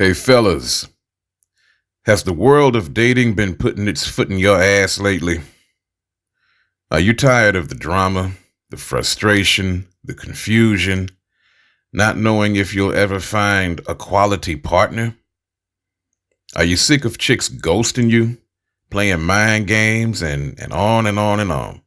Hey fellas, has the world of dating been putting its foot in your ass lately? Are you tired of the drama, the frustration, the confusion, not knowing if you'll ever find a quality partner? Are you sick of chicks ghosting you, playing mind games, and on and on and on?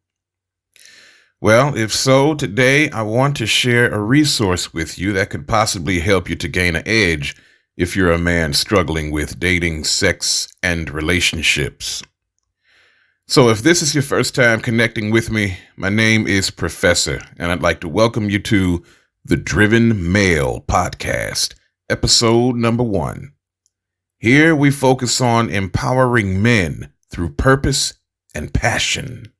Well, if so, today I want to share a resource with you that could possibly help you to gain an edge if you're a man struggling with dating, sex, and relationships. So if this is your first time connecting with me, my name is Professor, and I'd like to welcome you to the Driven Male Podcast, episode number 1. Here we focus on empowering men through purpose and passion.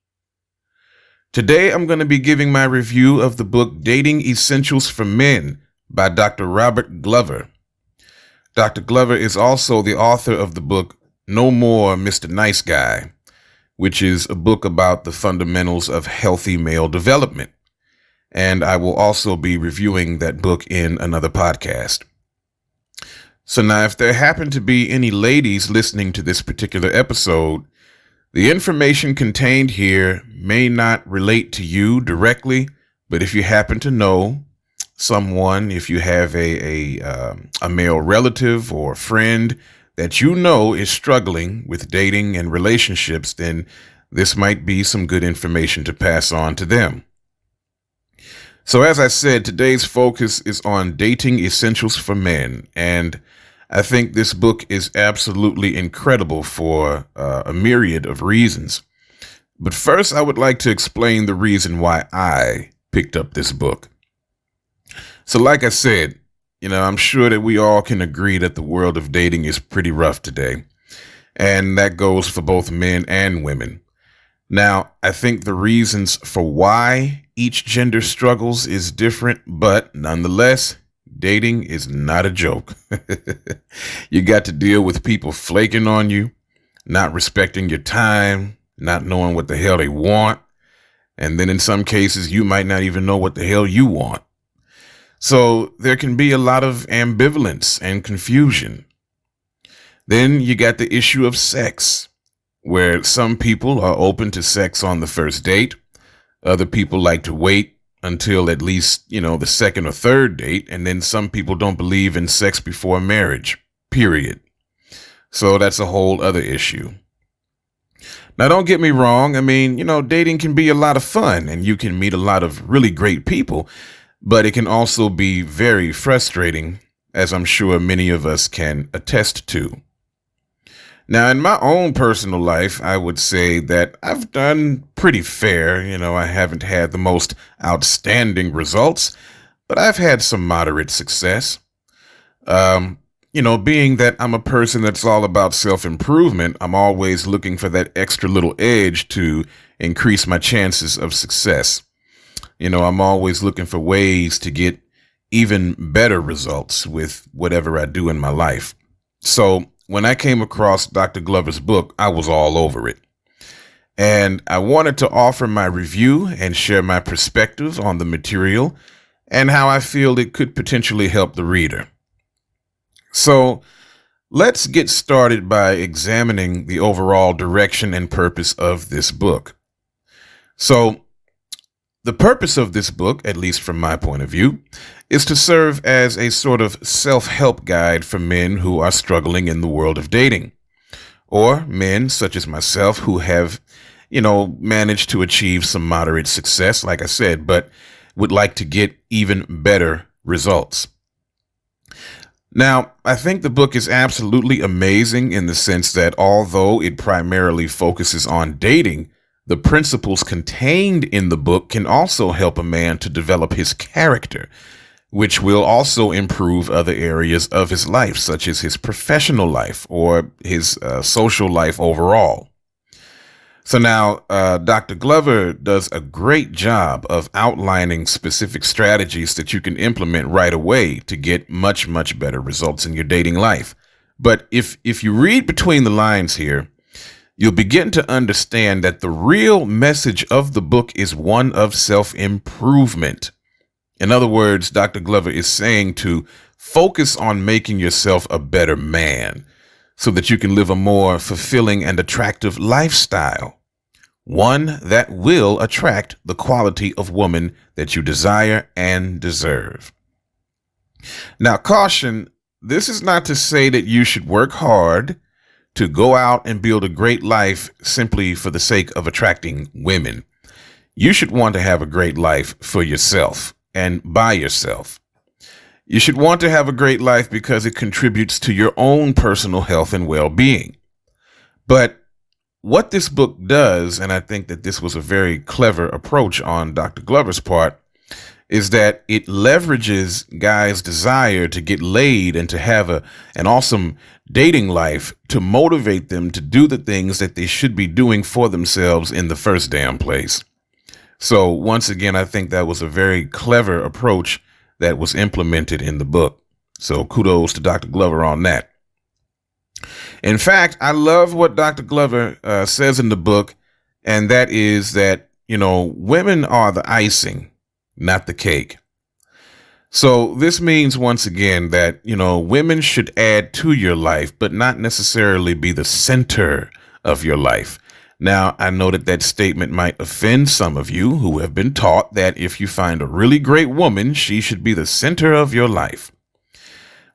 Today I'm going to be giving my review of the book Dating Essentials for Men by Dr. Robert Glover. Dr. Glover is also the author of the book No More Mr. Nice Guy, which is a book about the fundamentals of healthy male development. And I will also be reviewing that book in another podcast. So now, if there happen to be any ladies listening to this particular episode, the information contained here may not relate to you directly, but if you happen to know someone, if you have a male relative or friend that you know is struggling with dating and relationships, then this might be some good information to pass on to them. So as I said, today's focus is on dating essentials for men, and I think this book is absolutely incredible for a myriad of reasons. But first, I would like to explain the reason why I picked up this book. So like I said, I'm sure that we all can agree that the world of dating is pretty rough today. And that goes for both men and women. Now, I think the reasons for why each gender struggles is different, but nonetheless, dating is not a joke. You got to deal with people flaking on you, not respecting your time, not knowing what the hell they want. And then in some cases, you might not even know what the hell you want. So there can be a lot of ambivalence and confusion. Then you got the issue of sex, where some people are open to sex on the first date. Other people like to wait until at least, the second or third date. And then some people don't believe in sex before marriage, period. So that's a whole other issue. Now, don't get me wrong. Dating can be a lot of fun and you can meet a lot of really great people. But it can also be very frustrating, as I'm sure many of us can attest to. Now, in my own personal life, I would say that I've done pretty fair. I haven't had the most outstanding results, but I've had some moderate success. Being that I'm a person that's all about self-improvement, I'm always looking for that extra little edge to increase my chances of success. I'm always looking for ways to get even better results with whatever I do in my life. So when I came across Dr. Glover's book, I was all over it. And I wanted to offer my review and share my perspective on the material and how I feel it could potentially help the reader. So let's get started by examining the overall direction and purpose of this book. So the purpose of this book, at least from my point of view, is to serve as a sort of self-help guide for men who are struggling in the world of dating, or men such as myself who have, managed to achieve some moderate success, like I said, but would like to get even better results. Now, I think the book is absolutely amazing in the sense that although it primarily focuses on dating, the principles contained in the book can also help a man to develop his character, which will also improve other areas of his life, such as his professional life or his social life overall. So now, Dr. Glover does a great job of outlining specific strategies that you can implement right away to get much, much better results in your dating life. But if you read between the lines here, you'll begin to understand that the real message of the book is one of self-improvement. In other words, Dr. Glover is saying to Focus on making yourself a better man so that you can live a more fulfilling and attractive lifestyle. One that will attract the quality of woman that you desire and deserve. Now, caution, this is not to say that you should work hard to go out and build a great life simply for the sake of attracting women. You should want to have a great life for yourself and by yourself. You should want to have a great life because it contributes to your own personal health and well-being. But what this book does, and I think that this was a very clever approach on Dr. Glover's part, is that it leverages guys' desire to get laid and to have an awesome dating life to motivate them to do the things that they should be doing for themselves in the first damn place. So once again, I think that was a very clever approach that was implemented in the book. So kudos to Dr. Glover on that. In fact, I love what Dr. Glover says in the book, and that is that, women are the icing, not the cake. So this means, once again, that, women should add to your life, but not necessarily be the center of your life. Now, I know that statement might offend some of you who have been taught that if you find a really great woman, she should be the center of your life.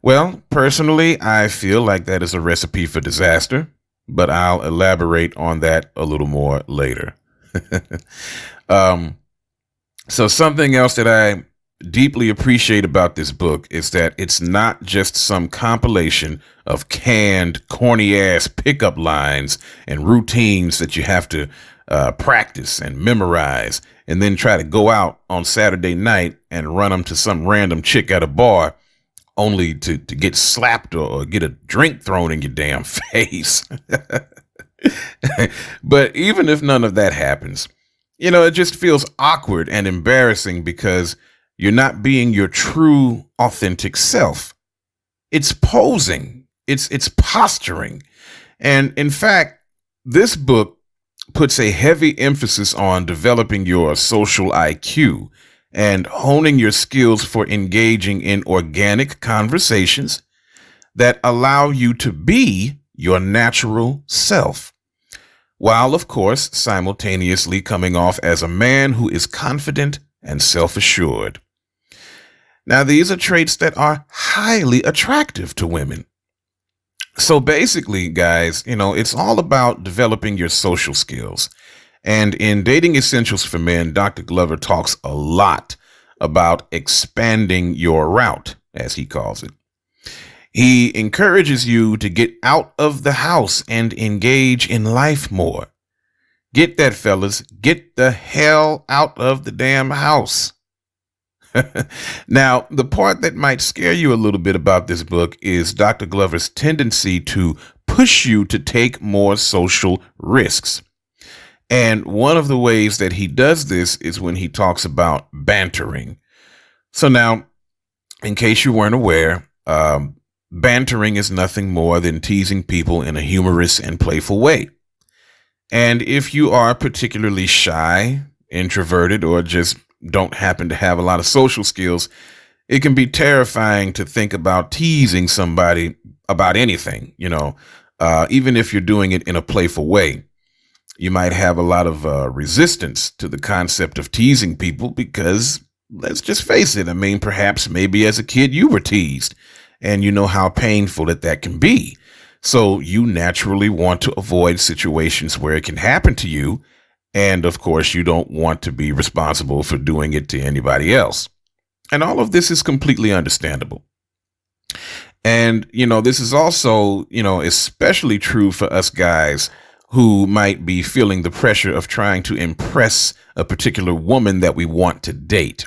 Well, personally, I feel like that is a recipe for disaster, but I'll elaborate on that a little more later. So something else that I deeply appreciate about this book is that it's not just some compilation of canned, corny-ass pickup lines and routines that you have to practice and memorize and then try to go out on Saturday night and run them to some random chick at a bar only to get slapped or get a drink thrown in your damn face. But even if none of that happens, it just feels awkward and embarrassing because you're not being your true, authentic self. It's posing. It's posturing. And in fact, this book puts a heavy emphasis on developing your social IQ and honing your skills for engaging in organic conversations that allow you to be your natural self, while, of course, simultaneously coming off as a man who is confident and self-assured. Now, these are traits that are highly attractive to women. So basically, guys, it's all about developing your social skills. And in Dating Essentials for Men, Dr. Glover talks a lot about expanding your route, as he calls it. He encourages you to get out of the house and engage in life more. Get that, fellas. Get the hell out of the damn house. Now, the part that might scare you a little bit about this book is Dr. Glover's tendency to push you to take more social risks. And one of the ways that he does this is when he talks about bantering. So now, in case you weren't aware, bantering is nothing more than teasing people in a humorous and playful way. And if you are particularly shy, introverted, or just don't happen to have a lot of social skills, it can be terrifying to think about teasing somebody about anything, even if you're doing it in a playful way. You might have a lot of resistance to the concept of teasing people because, let's just face it, perhaps maybe as a kid you were teased and you know how painful that can be. So you naturally want to avoid situations where it can happen to you. And of course, you don't want to be responsible for doing it to anybody else. And all of this is completely understandable. And, this is also, especially true for us guys who might be feeling the pressure of trying to impress a particular woman that we want to date.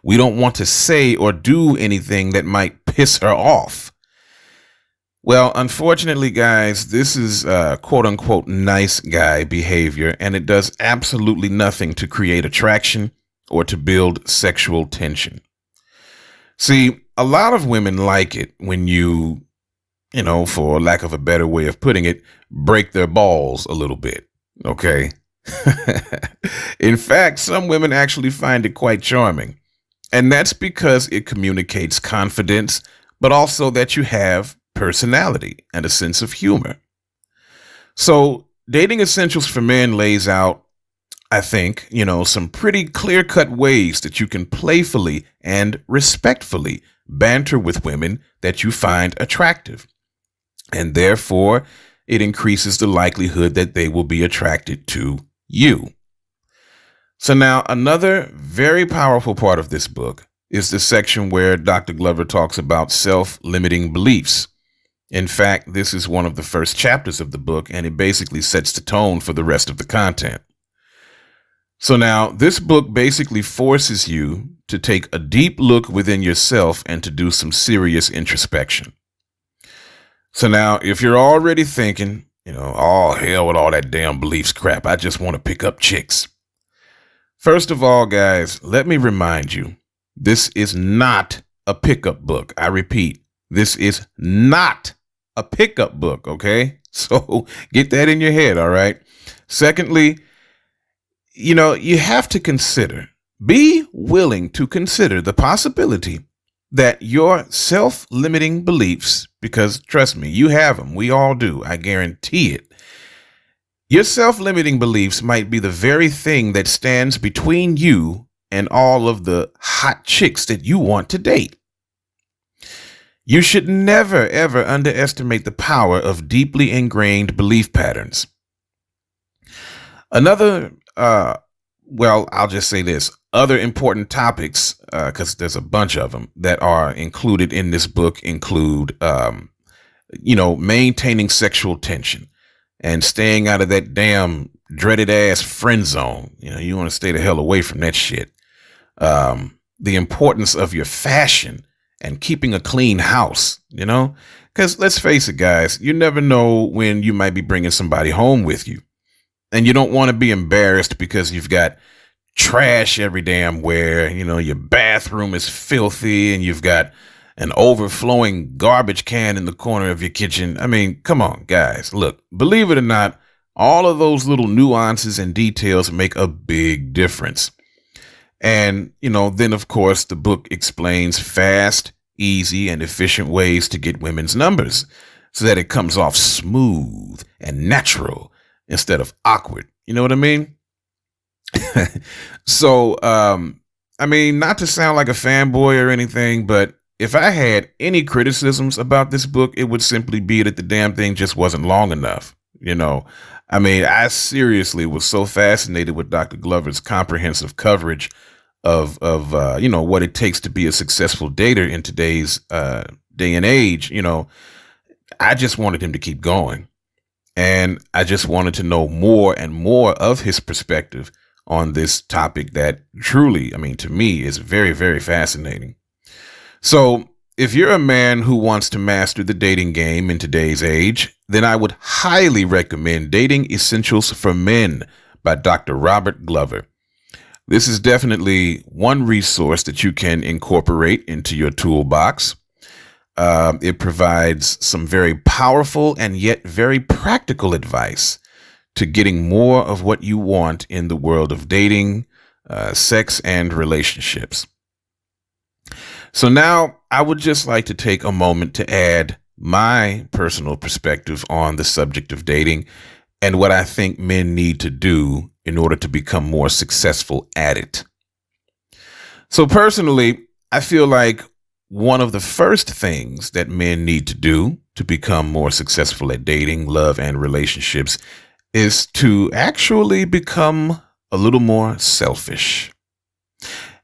We don't want to say or do anything that might piss her off. Well, unfortunately, guys, this is quote unquote nice guy behavior, and it does absolutely nothing to create attraction or to build sexual tension. See, a lot of women like it when you, for lack of a better way of putting it, break their balls a little bit. Okay. In fact, some women actually find it quite charming. And that's because it communicates confidence, but also that you have personality and a sense of humor. So, Dating Essentials for Men lays out, I think, some pretty clear-cut ways that you can playfully and respectfully banter with women that you find attractive. And therefore, it increases the likelihood that they will be attracted to you. So now, another very powerful part of this book is the section where Dr. Glover talks about self-limiting beliefs. In fact, this is one of the first chapters of the book, and it basically sets the tone for the rest of the content. So now, this book basically forces you to take a deep look within yourself and to do some serious introspection. So now, if you're already thinking, oh, hell with all that damn beliefs crap, I just want to pick up chicks. First of all, guys, let me remind you, this is not a pickup book. I repeat, this is not a pickup book, okay? So get that in your head, all right? Secondly, you have to be willing to consider the possibility that your self-limiting beliefs, because trust me, you have them, we all do, I guarantee it. Your self-limiting beliefs might be the very thing that stands between you and all of the hot chicks that you want to date. You should never, ever underestimate the power of deeply ingrained belief patterns. Another, I'll just say this, other important topics, because there's a bunch of them that are included in this book include, maintaining sexual tension and staying out of that damn dreaded ass friend zone. You want to stay the hell away from that shit. The importance of your fashion and keeping a clean house, because let's face it, guys, you never know when you might be bringing somebody home with you. And you don't want to be embarrassed because you've got trash every damn where, your bathroom is filthy and you've got an overflowing garbage can in the corner of your kitchen. I mean, come on, guys. Look, believe it or not, all of those little nuances and details make a big difference. And, then, of course, the book explains fast, easy, and efficient ways to get women's numbers so that it comes off smooth and natural instead of awkward. You know what I mean? So, not to sound like a fanboy or anything, but if I had any criticisms about this book, it would simply be that the damn thing just wasn't long enough. I seriously was so fascinated with Dr. Glover's comprehensive coverage of what it takes to be a successful dater in today's day and age. I just wanted him to keep going. And I just wanted to know more and more of his perspective on this topic that truly, to me, is very, very fascinating. So if you're a man who wants to master the dating game in today's age, then I would highly recommend Dating Essentials for Men by Dr. Robert Glover. This is definitely one resource that you can incorporate into your toolbox. It provides some very powerful and yet very practical advice to getting more of what you want in the world of dating, sex, and relationships. So now I would just like to take a moment to add my personal perspective on the subject of dating and what I think men need to do in order to become more successful at it. So personally, I feel like one of the first things that men need to do to become more successful at dating, love, and relationships is to actually become a little more selfish.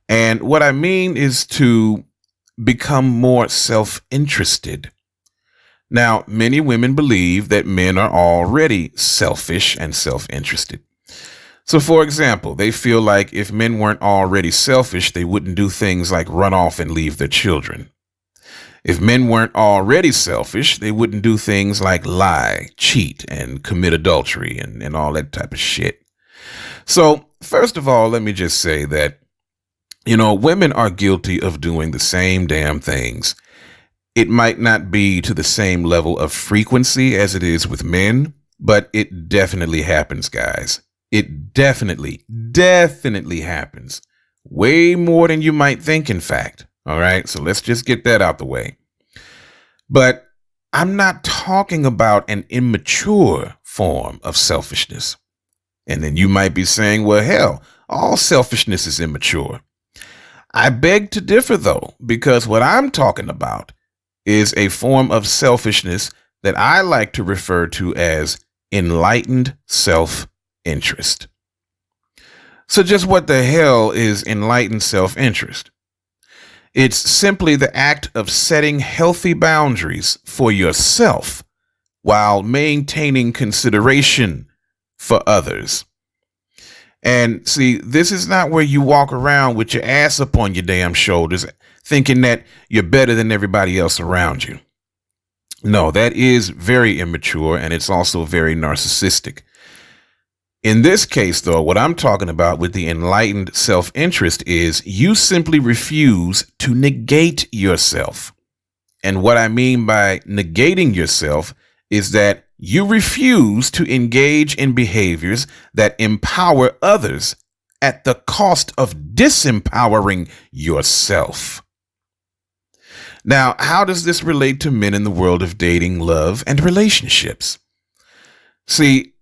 And what I mean is to become more self-interested. Now, many women believe that men are already selfish and self-interested. So, for example, they feel like if men weren't already selfish, they wouldn't do things like run off and leave their children. If men weren't already selfish, they wouldn't do things like lie, cheat, and commit adultery and all that type of shit. So, first of all, let me just say that, women are guilty of doing the same damn things. It might not be to the same level of frequency as it is with men, but it definitely happens, guys. It definitely happens. Way more than you might think, in fact. All right, so let's just get that out the way. But I'm not talking about an immature form of selfishness. And then you might be saying, well, hell, all selfishness is immature. I beg to differ, though, because what I'm talking about is a form of selfishness that I like to refer to as enlightened self-interest. So just what the hell is enlightened self-interest? It's simply the act of setting healthy boundaries for yourself while maintaining consideration for others. And see, this is not where you walk around with your ass up on your damn shoulders thinking that you're better than everybody else around you. No, that is very immature, and it's also very narcissistic. In this case, though, what I'm talking about with the enlightened self-interest is you simply refuse to negate yourself. And what I mean by negating yourself is that you refuse to engage in behaviors that empower others at the cost of disempowering yourself. Now, how does this relate to men in the world of dating, love, and relationships? See,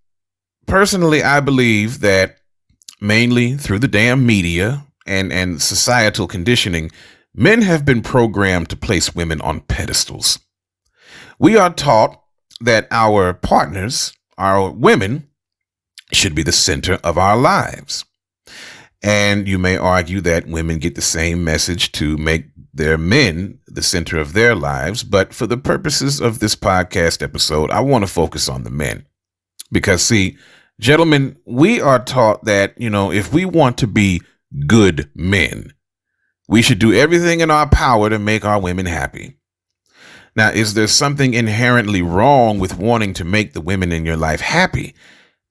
personally, I believe that mainly through the damn media and societal conditioning, men have been programmed to place women on pedestals. We are taught that our partners, our women, should be the center of our lives. And you may argue that women get the same message to make their men the center of their lives. But for the purposes of this podcast episode, I want to focus on the men. Because, see, gentlemen, we are taught that, if we want to be good men, we should do everything in our power to make our women happy. Now, is there something inherently wrong with wanting to make the women in your life happy?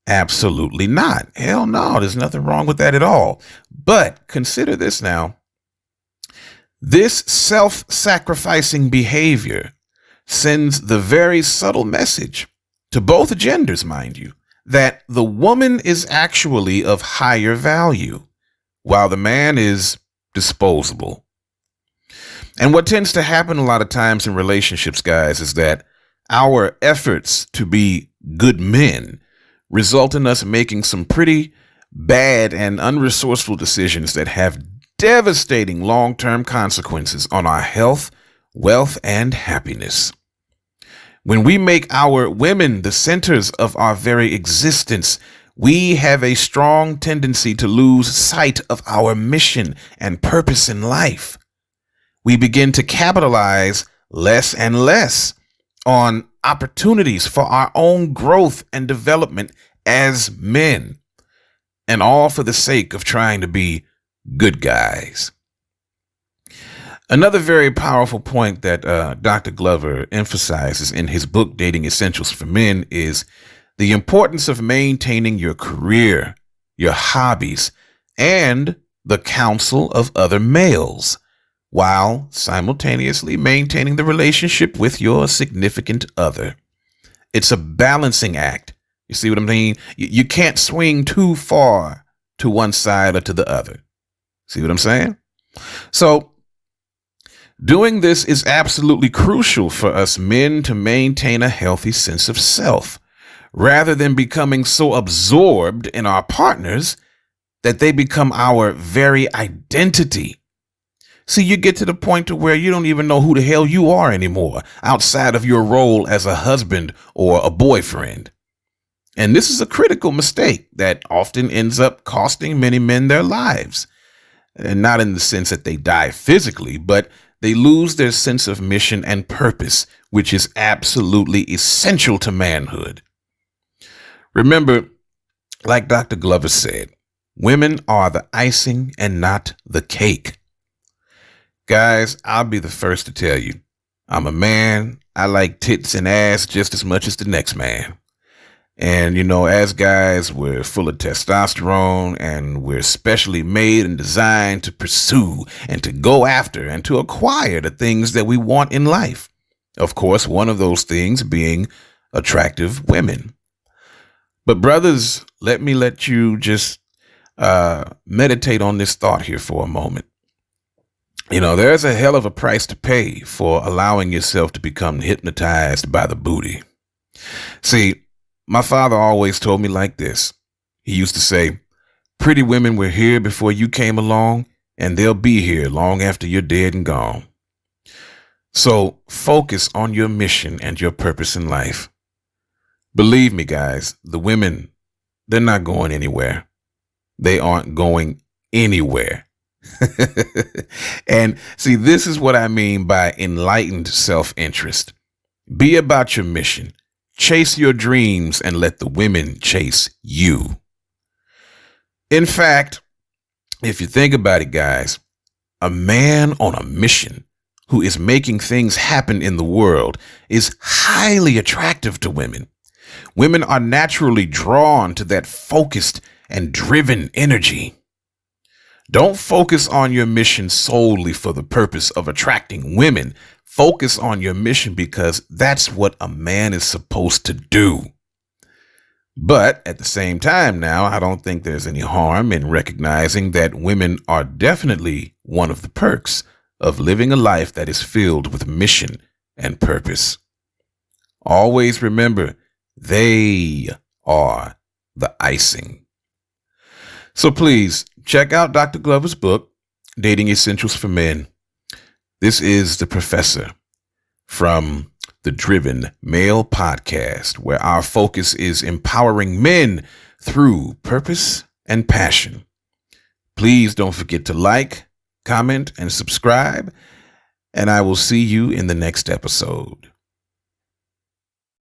Absolutely not. Hell no, there's nothing wrong with that at all. But consider this now. This self-sacrificing behavior sends the very subtle message to both genders, mind you, that the woman is actually of higher value, while the man is disposable. And what tends to happen a lot of times in relationships, guys, is that our efforts to be good men result in us making some pretty bad and unresourceful decisions that have devastating long-term consequences on our health, wealth, and happiness. When we make our women the centers of our very existence, we have a strong tendency to lose sight of our mission and purpose in life. We begin to capitalize less and less on opportunities for our own growth and development as men, and all for the sake of trying to be good guys. Another very powerful point that Dr. Glover emphasizes in his book, Dating Essentials for Men, is the importance of maintaining your career, your hobbies, and the counsel of other males, while simultaneously maintaining the relationship with your significant other. It's a balancing act. You see what I mean? You can't swing too far to one side or to the other. See what I'm saying? So doing this is absolutely crucial for us men to maintain a healthy sense of self, rather than becoming so absorbed in our partners that they become our very identity. See, you get to the point to where you don't even know who the hell you are anymore outside of your role as a husband or a boyfriend. And this is a critical mistake that often ends up costing many men their lives. And not in the sense that they die physically, but they lose their sense of mission and purpose, which is absolutely essential to manhood. Remember, like Dr. Glover said, women are the icing and not the cake. Guys, I'll be the first to tell you, I'm a man. I like tits and ass just as much as the next man. And, as guys, we're full of testosterone, and we're specially made and designed to pursue and to go after and to acquire the things that we want in life. Of course, one of those things being attractive women. But brothers, let you just meditate on this thought here for a moment. There's a hell of a price to pay for allowing yourself to become hypnotized by the booty. See, my father always told me like this. He used to say, pretty women were here before you came along, and they'll be here long after you're dead and gone. So focus on your mission and your purpose in life. Believe me, guys, the women, they're not going anywhere. They aren't going anywhere. And see, this is what I mean by enlightened self-interest. Be about your mission. Chase your dreams and let the women chase you. In fact, if you think about it, guys, a man on a mission who is making things happen in the world is highly attractive to women. Women are naturally drawn to that focused and driven energy. Don't focus on your mission solely for the purpose of attracting women. Focus on your mission because that's what a man is supposed to do. But at the same time now, I don't think there's any harm in recognizing that women are definitely one of the perks of living a life that is filled with mission and purpose. Always remember, they are the icing. So please check out Dr. Glover's book, Dating Essentials for Men. This is the professor from the Driven Male Podcast, where our focus is empowering men through purpose and passion. Please don't forget to like, comment, and subscribe, and I will see you in the next episode.